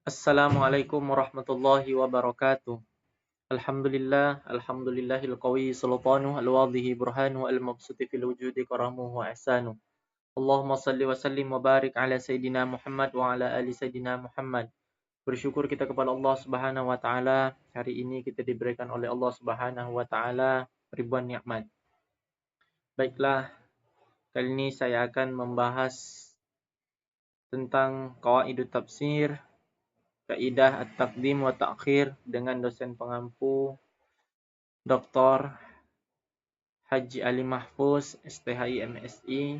Assalamualaikum warahmatullahi wabarakatuh. Alhamdulillahil qawi sultanuh al-wadhihi burhanuh al-mabsuti fil wujudi karamuhu wa ihsanuh. Allahumma salli wa sallim wa barik ala Sayyidina Muhammad wa ala ali Sayyidina Muhammad. Bersyukur kita kepada Allah Subhanahu wa taala, hari ini kita diberikan oleh Allah Subhanahu wa taala ribuan nikmat. Baiklah, kali ini saya akan membahas tentang qawaidut tafsir, kaidah at-taqdim wa ta'khir dengan dosen pengampu Dr. Haji Ali Mahfuz, STHI MSI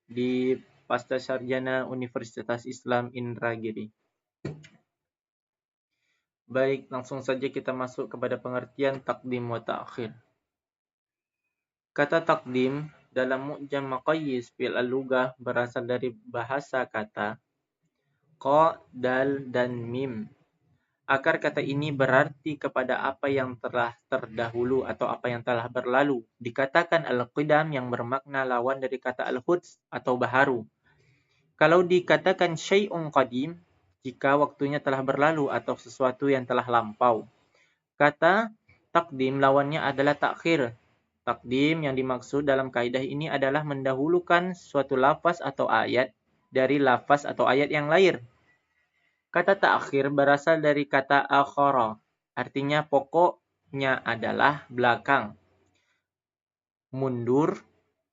di Pasca Sarjana Universitas Islam Indragiri. Baik, langsung saja kita masuk kepada pengertian taqdim wa ta'khir. Kata taqdim dalam Mu'jam Maqayyis fil al-Lughah berasal dari bahasa kata qa, dal, dan mim. Akar kata ini berarti kepada apa yang telah terdahulu atau apa yang telah berlalu. Dikatakan al-qidam yang bermakna lawan dari kata al-huds atau baharu. Kalau dikatakan syai'un qadim, jika waktunya telah berlalu atau sesuatu yang telah lampau. Kata taqdim lawannya adalah ta'khir. Taqdim yang dimaksud dalam kaidah ini adalah mendahulukan suatu lafaz atau ayat dari lafaz atau ayat yang lain. Kata ta'khir berasal dari kata akhara, artinya pokoknya adalah belakang. Mundur,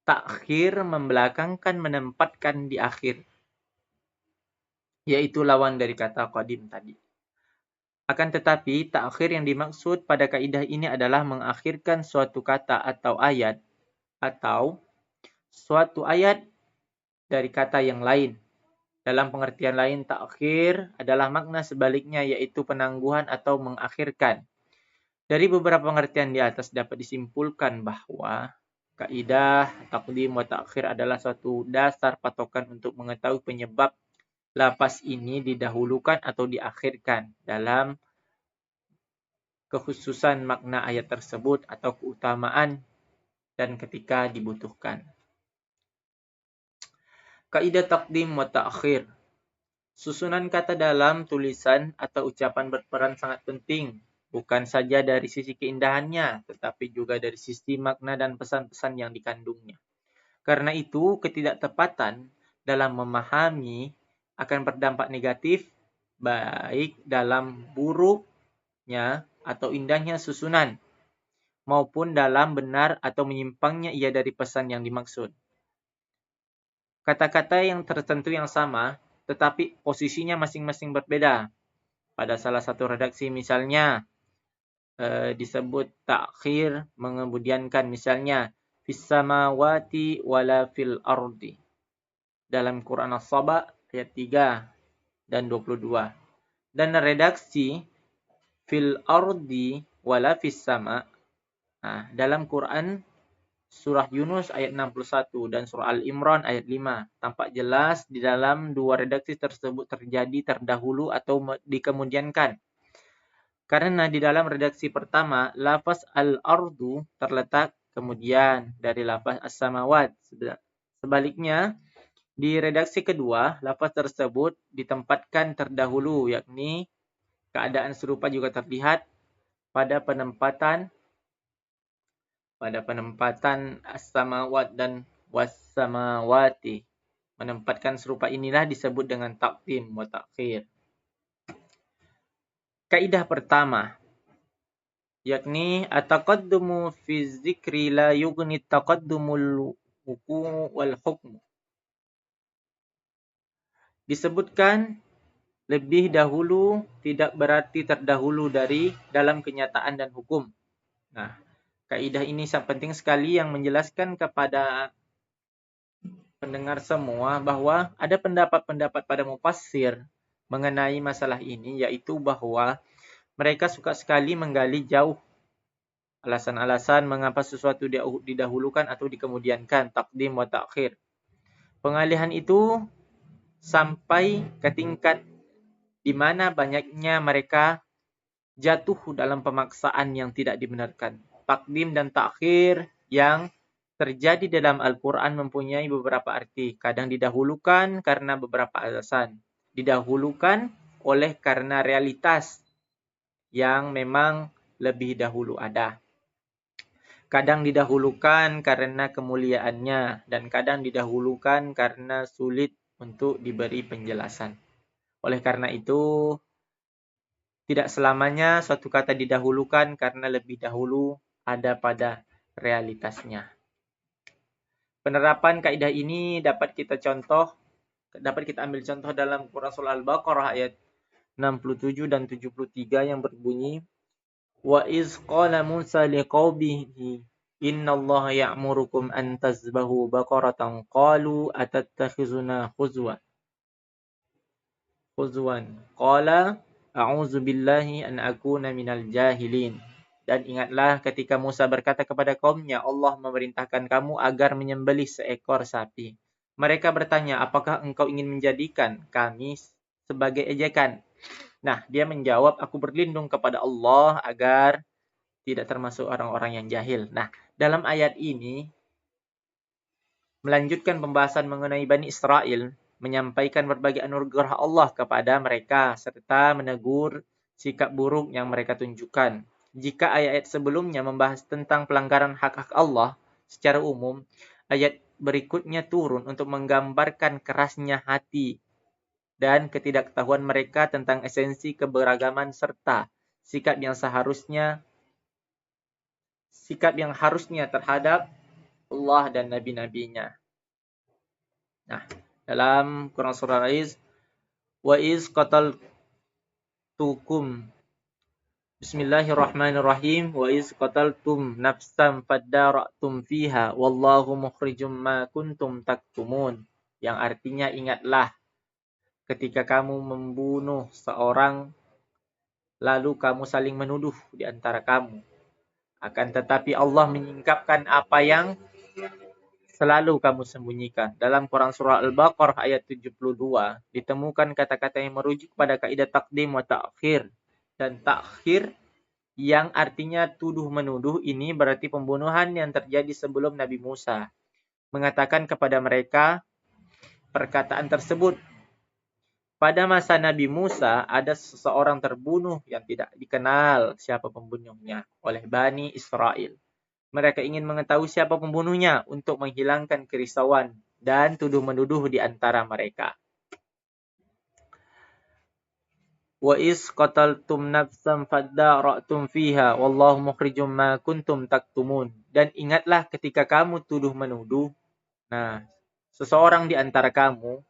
ta'khir membelakangkan, menempatkan di akhir. Yaitu lawan dari kata qadim tadi. Akan tetapi, ta'khir yang dimaksud pada kaidah ini adalah mengakhirkan suatu kata atau ayat atau suatu ayat dari kata yang lain. Dalam pengertian lain, ta'khir adalah makna sebaliknya, yaitu penangguhan atau mengakhirkan. Dari beberapa pengertian di atas dapat disimpulkan bahwa kaidah taqdim wa ta'khir adalah suatu dasar patokan untuk mengetahui penyebab lafaz ini didahulukan atau diakhirkan dalam kekhususan makna ayat tersebut atau keutamaan dan ketika dibutuhkan. Kaidah taqdim wa ta'khir. Susunan kata dalam tulisan atau ucapan berperan sangat penting, bukan saja dari sisi keindahannya, tetapi juga dari sisi makna dan pesan-pesan yang dikandungnya. Karena itu, ketidaktepatan dalam memahami akan berdampak negatif, baik dalam buruknya atau indahnya susunan, maupun dalam benar atau menyimpangnya ia dari pesan yang dimaksud. Kata-kata yang tertentu yang sama, tetapi posisinya masing-masing berbeda. Pada salah satu redaksi misalnya disebut ta'khir mengemudiankan, misalnya fis samawati wala fil ardi. Dalam Quran As-Saba ayat 3 dan 22. Dan redaksi fil ardi wala fis sama. Nah, dalam Quran Surah Yunus ayat 61 dan Surah Al-Imran ayat 5. Tampak jelas di dalam dua redaksi tersebut terjadi terdahulu atau dikemudiankan. Karena di dalam redaksi pertama, lafaz al-ardu terletak kemudian dari lafaz as-samawat. Sebaliknya, di redaksi kedua, lafaz tersebut ditempatkan terdahulu, yakni keadaan serupa juga terlihat pada penempatan as-samawat dan was-samawati. Menempatkan serupa inilah disebut dengan taqdim wa ta'khir. Kaidah pertama, yakni at-taqaddumu fi dzikri la yughni taqaddumul wuqu' wal hukm. Disebutkan lebih dahulu tidak berarti terdahulu dari dalam kenyataan dan hukum. Nah, kaidah ini sangat penting sekali yang menjelaskan kepada pendengar semua bahwa ada pendapat-pendapat pada mufassir mengenai masalah ini, yaitu bahwa mereka suka sekali menggali jauh alasan-alasan mengapa sesuatu didahulukan atau dikemudiankan, taqdim wa ta'khir. Pengalihan itu sampai ke tingkat di mana banyaknya mereka jatuh dalam pemaksaan yang tidak dibenarkan. Taqdim dan ta'khir yang terjadi dalam Al-Quran mempunyai beberapa arti. Kadang didahulukan karena beberapa alasan. Didahulukan oleh karena realitas yang memang lebih dahulu ada. Kadang didahulukan karena kemuliaannya, dan kadang didahulukan karena sulit untuk diberi penjelasan. Oleh karena itu, tidak selamanya suatu kata didahulukan karena lebih dahulu ada pada realitasnya. Penerapan kaidah ini dapat kita ambil contoh dalam Quran Surah Al-Baqarah ayat 67 dan 73 yang berbunyi, Wa iz qala Musa liqaumihi innallaha ya'murukum an tazbahu baqaratan qalu atattakhizuna khuzwan qala a'udzu billahi an akuna minal jahilin. Dan ingatlah ketika Musa berkata kepada kaumnya, Allah memerintahkan kamu agar menyembelih seekor sapi. Mereka bertanya, apakah engkau ingin menjadikan kami sebagai ejekan? Nah, dia menjawab, aku berlindung kepada Allah agar tidak termasuk orang-orang yang jahil. Nah, dalam ayat ini melanjutkan pembahasan mengenai Bani Israel, menyampaikan berbagai anugerah Allah kepada mereka, serta menegur sikap buruk yang mereka tunjukkan. Jika ayat-ayat sebelumnya membahas tentang pelanggaran hak-hak Allah secara umum, ayat berikutnya turun untuk menggambarkan kerasnya hati dan ketidaktahuan mereka tentang esensi keberagaman serta sikap yang harusnya terhadap Allah dan nabi-nabinya. Nah, dalam Quran Surah Al-Iz, wa iz qataltukum. Bismillahirrahmanirrahim. Wa iz qataltum nafsan fadara'tum fiha wallahu mukhrijum ma kuntum taktumun. Yang artinya, ingatlah ketika kamu membunuh seorang lalu kamu saling menuduh di antara kamu. Akan tetapi Allah menyingkapkan apa yang selalu kamu sembunyikan. Dalam Quran Surah Al-Baqarah ayat 72, ditemukan kata-kata yang merujuk pada kaidah takdim wa ta'khir. Dan takhir yang artinya tuduh-menuduh ini berarti pembunuhan yang terjadi sebelum Nabi Musa mengatakan kepada mereka perkataan tersebut. Pada masa Nabi Musa, ada seseorang terbunuh yang tidak dikenal siapa pembunuhnya oleh Bani Israel. Mereka ingin mengetahui siapa pembunuhnya untuk menghilangkan kerisauan dan tuduh-menuduh di antara mereka. Wa iz qataltum nafsan fadara'tum fiha wallahu mukhrijum ma kuntum taktumun. Dan ingatlah ketika kamu tuduh-menuduh, nah, seseorang di antara kamu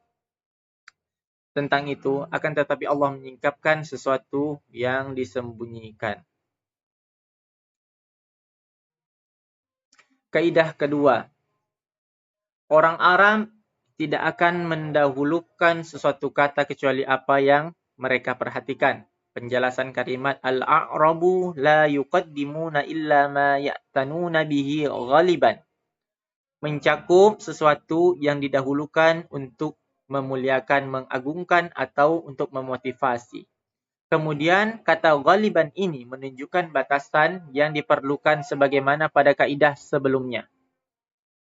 tentang itu, akan tetapi Allah menyingkapkan sesuatu yang disembunyikan. Kaidah kedua, orang Arab tidak akan mendahulukan sesuatu kata kecuali apa yang mereka perhatikan. Penjelasan kalimat al-a'rabu la yuqaddimuna illa ma ya'tanuna bihi ghaliban. Mencakup sesuatu yang didahulukan untuk memuliakan, mengagungkan, atau untuk memotivasi. Kemudian kata ghaliban ini menunjukkan batasan yang diperlukan sebagaimana pada kaidah sebelumnya.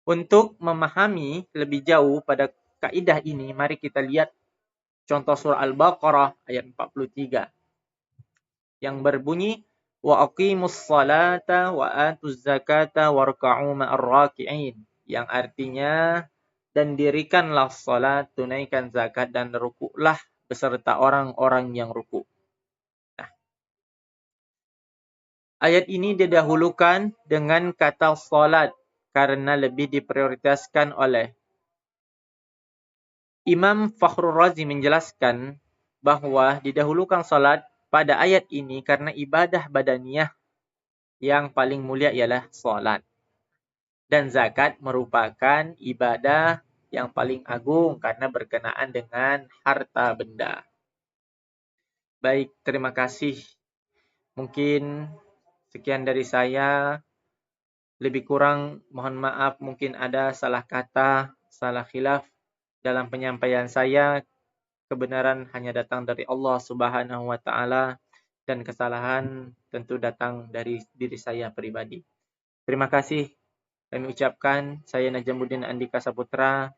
Untuk memahami lebih jauh pada kaidah ini, mari kita lihat contoh surah Al-Baqarah ayat 43 yang berbunyi wa aqimus salata wa atuz zakata warka'u ma'ar raki'in, yang artinya dan dirikanlah salat, tunaikan zakat, dan rukuklah beserta orang-orang yang rukuk. Ayat ini didahulukan dengan kata salat karena lebih diprioritaskan oleh Imam Fakhrul Razi menjelaskan bahwa didahulukan salat pada ayat ini karena ibadah badaniyah yang paling mulia ialah salat. Dan zakat merupakan ibadah yang paling agung karena berkenaan dengan harta benda. Baik, terima kasih. Mungkin sekian dari saya. Lebih kurang mohon maaf, mungkin ada salah kata, salah khilaf dalam penyampaian saya. Kebenaran hanya datang dari Allah Subhanahu wa taala dan kesalahan tentu datang dari diri saya pribadi. Terima kasih kami ucapkan. Saya Najamuddin Andika Saputra.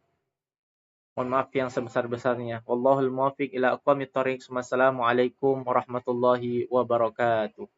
Mohon maaf yang sebesar-besarnya. Wallahul muwaffiq ila aqwamit thoriq. Wassalamualaikum warahmatullahi wabarakatuh.